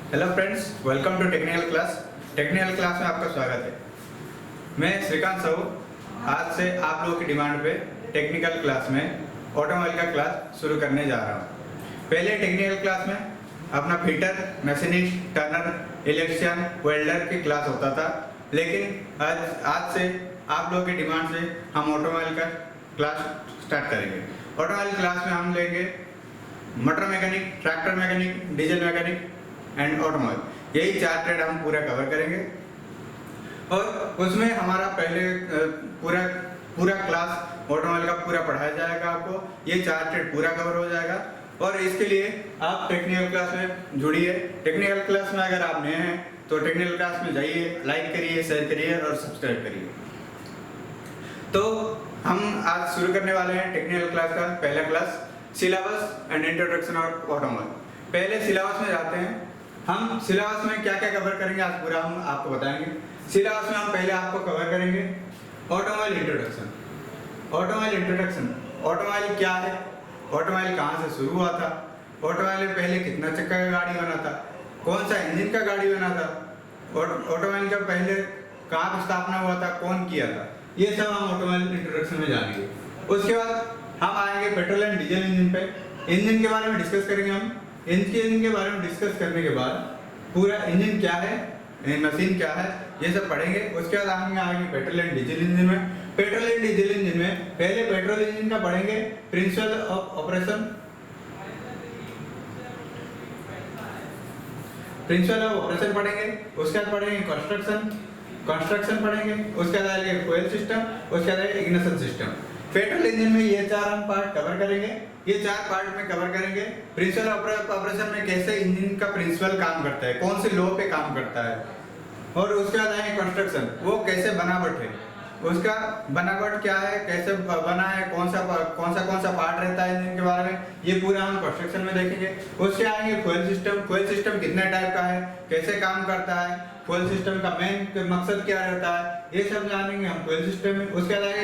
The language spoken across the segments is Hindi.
Hello friends, welcome to technical class. Technical class में आपका स्वागत है। मैं श्रीकांत साहू आज से आप लोगों की डिमांड पे टेक्निकल क्लास में ऑटोमोबाइल का क्लास शुरू करने जा रहा हूँ। पहले टेक्निकल क्लास में अपना fitter, machinist, Turner, electrician, welder की क्लास होता था, लेकिन आज से आप लोगों की डिमांड से हम ऑटोमोबाइल का क्लास स्टार्ट करेंगे। ऑटोमोबाइल क्लास में हम लेंगे motor mechanic, tractor mechanic, diesel mechanic and automobile. यही 4 ट्रेड हम पूरा कवर करेंगे और उसमें हमारा पहले पूरा क्लास ऑटोमोबाइल का पूरा पढ़ाया जाएगा। आपको ये 4 ट्रेड पूरा कवर हो जाएगा और इसके लिए आप टेक्निकल क्लास में जुड़िए। टेक्निकल क्लास में अगर आप नए हैं तो टेक्निकल क्लास में जाइए, लाइक करिए, शेयर करिए और सब्सक्राइब करिए। तो हम आज शुरू करने वाले हैं टेक्निकल क्लास का पहला class, syllabus and introduction of automobile. पहले सिलेबस में जाते हैं। हम सिलेबस में क्या क्या कवर करेंगे आज पूरा हम आपको बताएंगे। सिलेबस में हम पहले आपको कवर करेंगे ऑटोमोबाइल इंट्रोडक्शन। ऑटोमोबाइल क्या है, ऑटोमोबाइल कहाँ से शुरू हुआ था, ऑटोमोबाइल में पहले कितना चक्का का गाड़ी बना था, कौन सा इंजन का गाड़ी बना था, ऑटोमोबाइल का पहले कहाँ पर स्थापना हुआ था, कौन किया था, ये सब हम ऑटोमोबाइल इंट्रोडक्शन में जानेंगे। उसके बाद हम आएंगे पेट्रोल एंड डीजल इंजन पे। इंजन के बारे में डिस्कस करेंगे हम। इंजन के बारे में डिस्कस करने के बाद पूरा इंजन क्या है, मशीन क्या है, ये सब पढ़ेंगे। उसके बाद आगे पेट्रोल एंड डीजल इंजन में। पेट्रोल एंड डीजल इंजन में पहले पेट्रोल इंजन का पढ़ेंगे प्रिंसिपल ऑफ ऑपरेशन पढ़ेंगे। उसके बाद पढ़ेंगे कंस्ट्रक्शन पढ़ेंगे। उसके बाद आएंगे फ्यूल सिस्टम, उसके बाद इग्निशन सिस्टम। पेट्रोल इंजन में ये 4 हम पार्ट कवर करेंगे। ये 4 पार्ट में कवर करेंगे प्रिंसिपल ऑपरेशन में कैसे इंजन का प्रिंसिपल काम करता है, कौन से लॉ पे काम करता है। और उसके बाद आएंगे कंस्ट्रक्शन, वो कैसे बनावट है, उसका बनावट क्या है, कैसे बना है, कौन सा पार्ट रहता है इंजन के बारे में, ये पूरा हम कंस्ट्रक्शन में देखेंगे। उसके आएंगे फ्यूल सिस्टम कितने टाइप का है, कैसे काम करता है, फ्यूल सिस्टम का मेन मकसद क्या रहता है, ये सब जानेंगे हम फ्यूल सिस्टम में। उसके बाद आएगा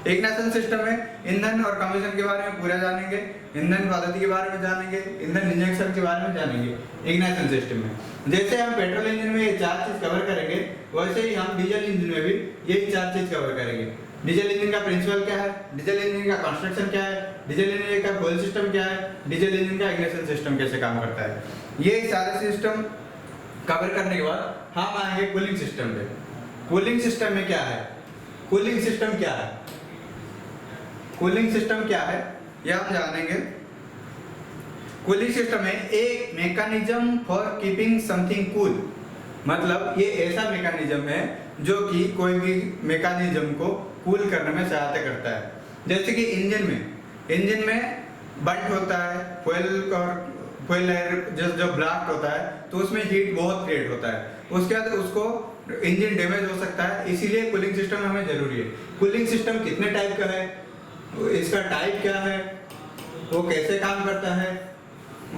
इग्निशन सिस्टम में ईंधन और कम्बशन के बारे में पूरा जानेंगे, ईंधन पद्धति के बारे में जानेंगे, ईंधन इंजेक्शन के बारे में जानेंगे इग्निशन सिस्टम में। जैसे हम पेट्रोल इंजन में ये 4 चीज कवर करेंगे, वैसे ही हम डीजल इंजन में भी यही 4 चीज कवर करेंगे। डीजल इंजन का प्रिंसिपल क्या है, डीजल इंजन का कंस्ट्रक्शन क्या है, डीजल इंजन का फ्यूल सिस्टम क्या है, डीजल इंजन का इग्निशन सिस्टम कैसे काम करता है। ये सारे सिस्टम कवर करने के बाद हम आएंगे कूलिंग सिस्टम पे। कूलिंग सिस्टम में क्या है, कूलिंग सिस्टम क्या है ये हम जानेंगे। कूलिंग सिस्टम में एक mechanism for keeping something cool, मतलब ये ऐसा मैकेनिज्म है जो कि कोई भी मैकेनिज्म को कूल करने में सहायता करता है। जैसे कि इंजन में बंट होता है, फ्यूल एयर जो ब्लास्ट होता है तो उसमें हीट बहुत क्रिएट होता है, उसके बाद उसको इंजन डैमेज हो सकता है, इसीलिए कूलिंग सिस्टम हमें जरूरी है। कूलिंग सिस्टम कितने टाइप का है, इसका टाइप क्या है, वो कैसे काम करता है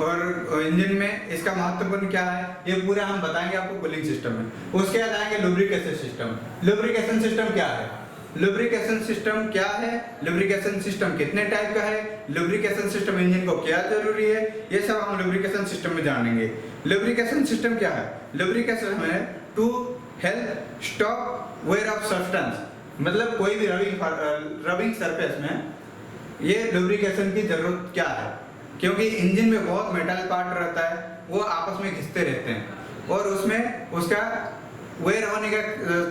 और इंजन में इसका महत्वपूर्ण क्या है, ये पूरा हम बताएंगे आपको कूलिंग सिस्टम में। उसके बाद आएंगे लुब्रिकेशन सिस्टम। लुब्रिकेशन सिस्टम क्या है, लुब्रिकेशन सिस्टम कितने टाइप का है, लुब्रिकेशन सिस्टम इंजन को क्या जरूरी है, ये सब हम लुब्रिकेशन सिस्टम में जानेंगे। लुब्रिकेशन सिस्टम क्या है, लुब्रिकेशन है to help stop wear of substance, मतलब कोई भी रबिंग सरफेस में ये लुब्रिकेशन की जरूरत क्या है, क्योंकि इंजन में बहुत मेटल पार्ट रहता है, वो आपस में घिसते रहते हैं और उसमें उसका वेयर होने का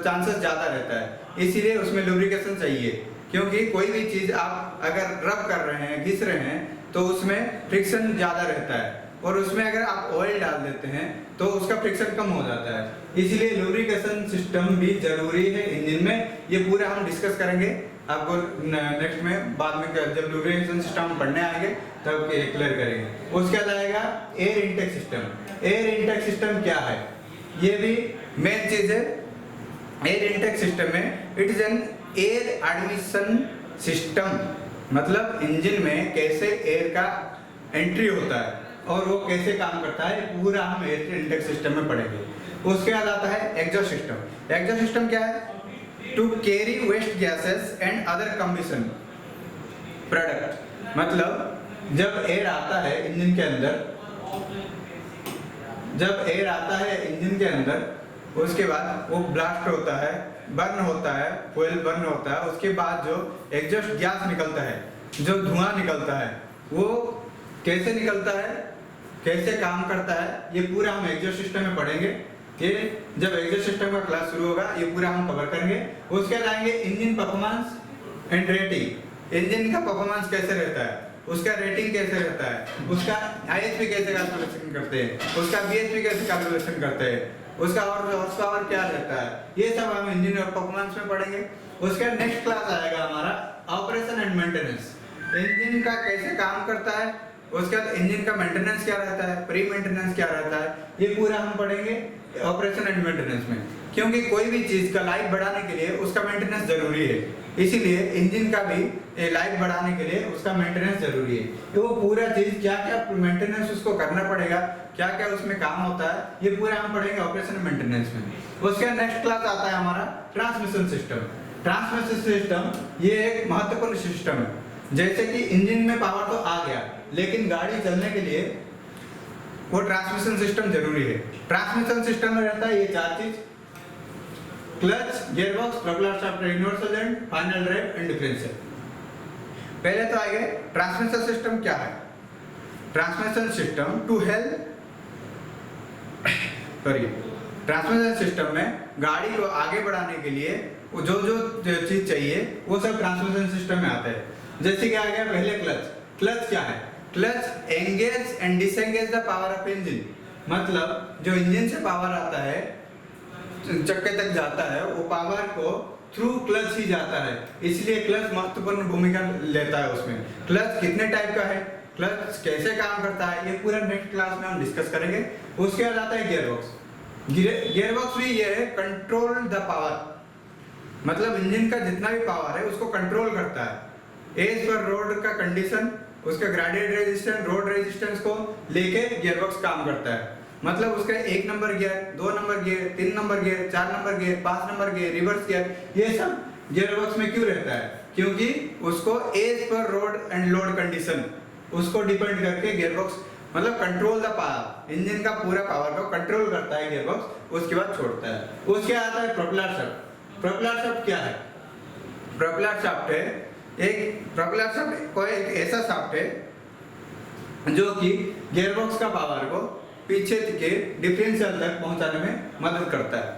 चांसेस ज़्यादा रहता है, इसीलिए उसमें लुब्रिकेशन चाहिए। क्योंकि कोई भी चीज़ आप अगर रब कर रहे हैं, घिस रहे हैं, तो उसमें फ्रिक्शन ज़्यादा रहता है और उसमें अगर आप ऑयल डाल देते हैं तो उसका फ्रिक्शन कम हो जाता है, इसलिए लुब्रिकेशन सिस्टम भी जरूरी है इंजन में। ये पूरा हम डिस्कस करेंगे आपको नेक्स्ट में, बाद में जब लुब्रिकेशन सिस्टम पढ़ने आएंगे तब क्लियर करेंगे। उसके बाद आएगा air intake system. Air intake system क्या है, ये भी मेन चीज है। एयर इनटेक सिस्टम में it is an air admission system, मतलब इंजन में कैसे एयर का एंट्री होता है और वो कैसे काम करता है, पूरा हम एयर इनटेक सिस्टम में पढ़ेंगे। उसके बाद आता है एग्जॉस्ट सिस्टम। एग्जॉस्ट सिस्टम क्या है, to carry waste gases and other combustion product, मतलब जब एयर आता है इंजन के अंदर जब एयर आता है इंजन के अंदर उसके बाद वो ब्लास्ट होता है, बर्न होता है, फ्यूल बर्न होता है, उसके बाद जो एग्जॉस्ट गैस निकलता है, जो धुआं निकलता है, वो कैसे निकलता है, कैसे काम करता है, ये पूरा हम एग्जॉस्ट सिस्टम में पढ़ेंगे। ये जब एग्जॉस्ट सिस्टम का क्लास शुरू होगा ये पूरा हम कवर करेंगे। उसके बाद आएंगे engine performance and rating. Engine का परफॉर्मेंस कैसे रहता है, उसका रेटिंग कैसे रहता है, उसका आईएचपी कैसे कैलकुलेशन करते हैं, उसका बीएचपी कैसे कैलकुलेशन करते हैं, उसका और हॉर्स पावर क्या रहता है, ये सब हम इंजन और परफॉर्मेंस में पढ़ेंगे। उसके बाद नेक्स्ट क्लास आएगा हमारा ऑपरेशन एंड मेंटेनेंस। इंजन का कैसे काम करता है, उसके बाद इंजन का मेंटेनेंस क्या रहता है, प्री मेंटेनेंस क्या रहता है, ये पूरा हम पढ़ेंगे ऑपरेशन एंड मेंटेनेंस में। क्योंकि कोई भी चीज का लाइफ बढ़ाने के लिए उसका मेंटेनेंस जरूरी है, इसीलिए इंजन का भी लाइफ बढ़ाने के लिए उसका मेंटेनेंस जरूरी है। तो वो पूरा चीज क्या क्या मेंटेनेंस उसको करना पड़ेगा, क्या क्या उसमें काम होता है, ये पूरा हम पढ़ेंगे ऑपरेशन एंड मेंटेनेंस में। उसके नेक्स्ट क्लास आता है हमारा ट्रांसमिशन सिस्टम। ट्रांसमिशन सिस्टम ये एक महत्वपूर्ण सिस्टम है। जैसे कि इंजन में पावर तो आ गया, लेकिन गाड़ी चलने के लिए वो ट्रांसमिशन सिस्टम जरूरी है। ट्रांसमिशन सिस्टम में रहता है ये चार चीज: clutch, gearbox, propeller shaft, universal and final drive and differential. पहले तो आएंगे ट्रांसमिशन सिस्टम क्या है। Transmission system to help transmission system में गाड़ी को आगे बढ़ाने के लिए जो जो चीज चाहिए वो सब ट्रांसमिशन सिस्टम में आता है। जैसे कि आ गया पहले क्लच। क्लच क्या है? Clutch engage and disengage the power of engine. मतलब जो इंजन से पावर आता है, चक्के तक जाता है, वो पावर को थ्रू क्लच ही जाता है, इसलिए क्लच महत्वपूर्ण भूमिका लेता है उसमें। क्लच कितने टाइप का है, क्लच कैसे काम करता है, ये पूरा नेक्स्ट क्लास में हम डिस्कस करेंगे। उसके बाद आता है गियरबॉक्स। गियरबॉक्स भी ये है कंट्रोल द पावर, मतलब इंजन का जितना भी पावर है उसको कंट्रोल करता है। एज पर रोड का कंडीशन, उसका ग्रेडिएंट रेजिस्टेंस, रोड रेजिस्टेंस को लेके गियरबॉक्स काम करता है। मतलब उसका 1 number gear, 2 number gear, 3 number gear, 4 number gear, 5 number gear, reverse gear, ये सब गियरबॉक्स में क्यों रहता है? क्योंकि उसको एज पर रोड एंड लोड कंडीशन उसको डिपेंड करके गियरबॉक्स, मतलब कंट्रोल द पावर, इंजन का पूरा पावर को कंट्रोल करता है गियरबॉक्स, उसके बाद छोड़ता है। उसके आता है प्रोपेलर शाफ्ट। प्रोपेलर शाफ्ट क्या है? प्रोपेलर शाफ्ट है प्रोपेलर शाफ्ट कोई एक ऐसा शाफ्ट है जो कि गियरबॉक्स का पावर को पीछे के डिफरेंशियल तक पहुंचाने में मदद करता है।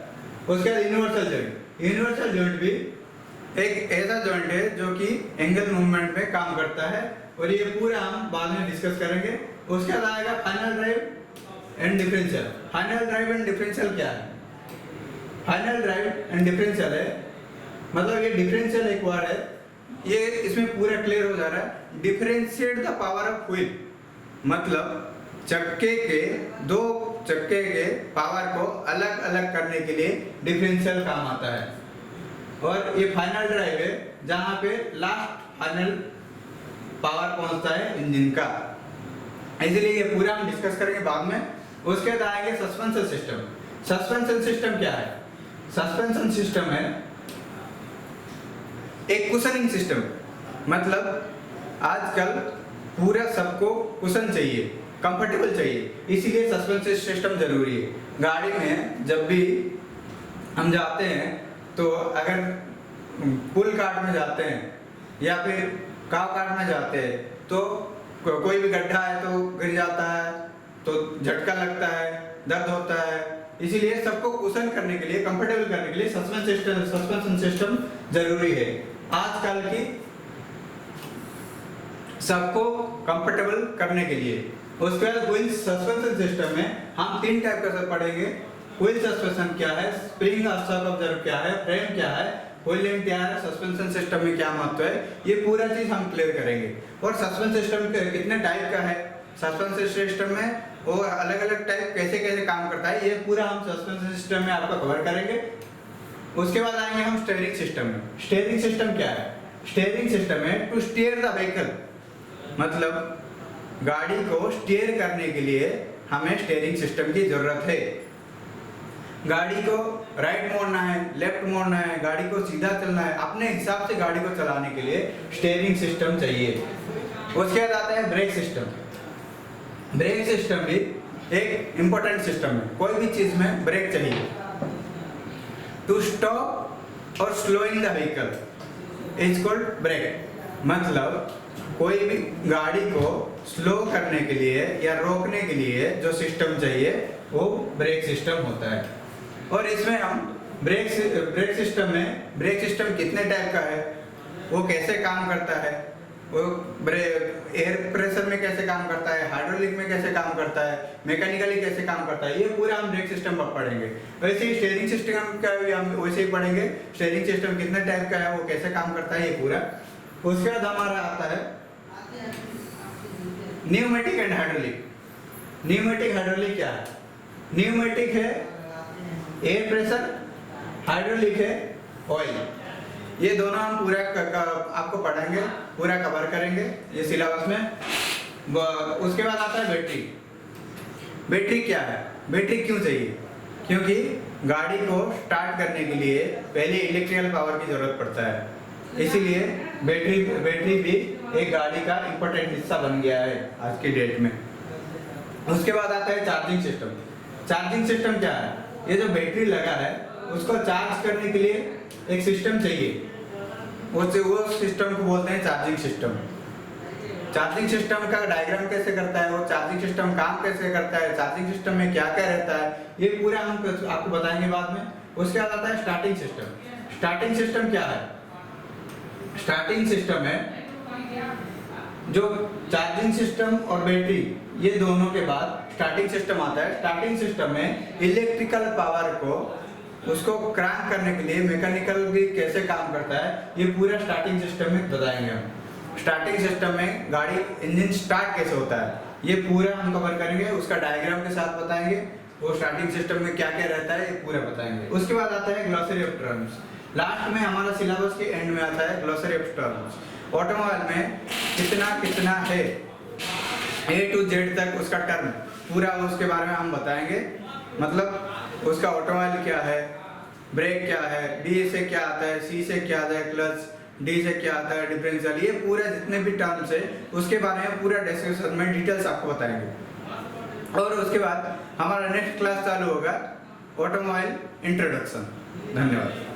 उसके बाद यूनिवर्सल जॉइंट। यूनिवर्सल जॉइंट भी एक ऐसा जॉइंट है जो कि एंगल मूवमेंट में काम करता है, और ये पूरा हम बाद में डिस्कस करेंगे। उसके बाद आएगा final drive and differential. Final drive and differential क्या है? फाइनल ड्राइव एंड डिफरेंशियल है, मतलब ये डिफरेंशियल एक वर्ड है, ये इसमें पूरा क्लियर हो जा रहा है। Differentiate the power of wheel, मतलब चक्के के दो चक्के के पावर को अलग अलग करने के लिए डिफरेंशियल काम आता है। और ये फाइनल ड्राइव है जहां पे लास्ट फाइनल पावर पहुंचता है इंजन का, इसलिए ये पूरा हम डिस्कस करेंगे बाद में। उसके बाद आएंगे सस्पेंशन सिस्टम। सस्पेंशन सिस्टम क्या है? सस्पेंशन सिस्टम है एक कुशनिंग सिस्टम, मतलब आजकल पूरा सबको कुशन चाहिए, कंफर्टेबल चाहिए, इसीलिए सस्पेंशन सिस्टम जरूरी है। गाड़ी में जब भी हम जाते हैं तो अगर पुल काट में जाते हैं या फिर काव काट में जाते हैं तो कोई भी गड्ढा है तो गिर जाता है, तो झटका लगता है, दर्द होता है, इसीलिए सबको कुशन करने के लिए, कंफर्टेबल करने के लिए सस्पेंशन सिस्टम जरूरी है। आजकल की सबको कंफर्टेबल करने के लिए। उसके बाद व्हील सस्पेंशन सिस्टम में हम 3 टाइप का पढ़ेंगे। व्हील सस्पेंशन क्या है, स्प्रिंग शॉक ऑब्जर्व क्या है, फ्रेम क्या है, व्हील लिंक क्या है, सस्पेंशन सिस्टम में क्या महत्व है, ये पूरा चीज हम क्लियर करेंगे। और सस्पेंशन सिस्टम कितने टाइप का है, सस्पेंशन सिस्टम में वो अलग अलग टाइप कैसे कैसे काम करता है, ये पूरा हम सस्पेंशन सिस्टम में आपका कवर करेंगे। उसके बाद आएंगे हम स्टीयरिंग सिस्टम में। स्टीयरिंग सिस्टम क्या है? स्टीयरिंग सिस्टम है टू स्टीयर द व्हीकल, मतलब गाड़ी को स्टीयर करने के लिए हमें स्टीयरिंग सिस्टम की जरूरत है। गाड़ी को राइट मोड़ना है, लेफ्ट मोड़ना है, गाड़ी को सीधा चलना है, अपने हिसाब से गाड़ी को चलाने के लिए स्टीयरिंग सिस्टम चाहिए। उसके बाद आता है ब्रेक सिस्टम। ब्रेक सिस्टम भी एक इंपॉर्टेंट सिस्टम है, कोई भी चीज में ब्रेक चाहिए। टू स्टॉप और slowing the vehicle is called brake. मतलब कोई भी गाड़ी को स्लो करने के लिए या रोकने के लिए जो सिस्टम चाहिए वो ब्रेक सिस्टम होता है। और इसमें हम ब्रेक सिस्टम कितने टाइप का है, वो कैसे काम करता है, वो एयर प्रेशर में कैसे काम करता है, हाइड्रोलिक में कैसे काम करता है, मैकेनिकली कैसे काम करता है, ये पूरा हम ब्रेक सिस्टम पर पढ़ेंगे। वैसे ही स्टीयरिंग सिस्टम का भी हम वैसे ही पढ़ेंगे, स्टीयरिंग सिस्टम कितने टाइप का है, वो कैसे काम करता है, ये पूरा। उसके बाद हमारा आता है pneumatic and hydraulic. Pneumatic hydraulic क्या है? न्यूमेटिक है एयर प्रेशर, हाइड्रोलिक है ऑयल। ये दोनों हम पूरा आपको पढ़ाएंगे, पूरा कवर करेंगे ये सिलेबस में। उसके बाद आता है बैटरी। बैटरी क्या है? बैटरी क्यों चाहिए? क्योंकि गाड़ी को स्टार्ट करने के लिए पहले इलेक्ट्रिकल पावर की जरूरत पड़ता है, इसीलिए बैटरी भी एक गाड़ी का इम्पोर्टेंट हिस्सा बन गया है आज की डेट में। उसके बाद आता है चार्जिंग सिस्टम। चार्जिंग सिस्टम क्या है? ये जो बैटरी लगा है उसको चार्ज करने के लिए एक सिस्टम चाहिए, वो सिस्टम को बोलते हैं चार्जिंग सिस्टम। चार्जिंग सिस्टम का डायग्राम कैसे करता है, वो चार्जिंग सिस्टम काम कैसे करता है, चार्जिंग सिस्टम में क्या क्या रहता है, ये पूरा हम आपको बताएंगे बाद में। उसके बाद आता है स्टार्टिंग सिस्टम। स्टार्टिंग सिस्टम क्या है? स्टार्टिंग सिस्टम है जो चार्जिंग सिस्टम और बैटरी ये दोनों के बाद स्टार्टिंग सिस्टम आता है। स्टार्टिंग सिस्टम में इलेक्ट्रिकल पावर को उसको क्रैंक करने के लिए मैकेनिकल भी कैसे काम करता है, ये पूरा स्टार्टिंग सिस्टम में बताएंगे हम। स्टार्टिंग सिस्टम में गाड़ी इंजन स्टार्ट कैसे होता है ये पूरा हम कवर करेंगे, उसका डायग्राम के साथ बताएंगे। वो स्टार्टिंग सिस्टम में क्या क्या रहता है ये पूरा बताएंगे। उसके बाद आता है ग्लॉसरी ऑफ टर्म्स। लास्ट में हमारा सिलेबस के एंड में आता है ग्लॉसरी ऑफ टर्म्स। ऑटोमोबाइल में कितना कितना है A to Z तक उसका टर्म पूरा, उसके बारे में हम बताएंगे। मतलब उसका ऑटोमोबाइल क्या है, ब्रेक क्या है, B से क्या आता है, C से क्या आता है क्लच, D से क्या आता है डिफरेंशियल, ये पूरा जितने भी टर्म्स है उसके बारे में पूरा डिस्कशन में डिटेल्स आपको बताएंगे। और उसके बाद हमारा नेक्स्ट क्लास चालू होगा ऑटोमोबाइल इंट्रोडक्शन। धन्यवाद।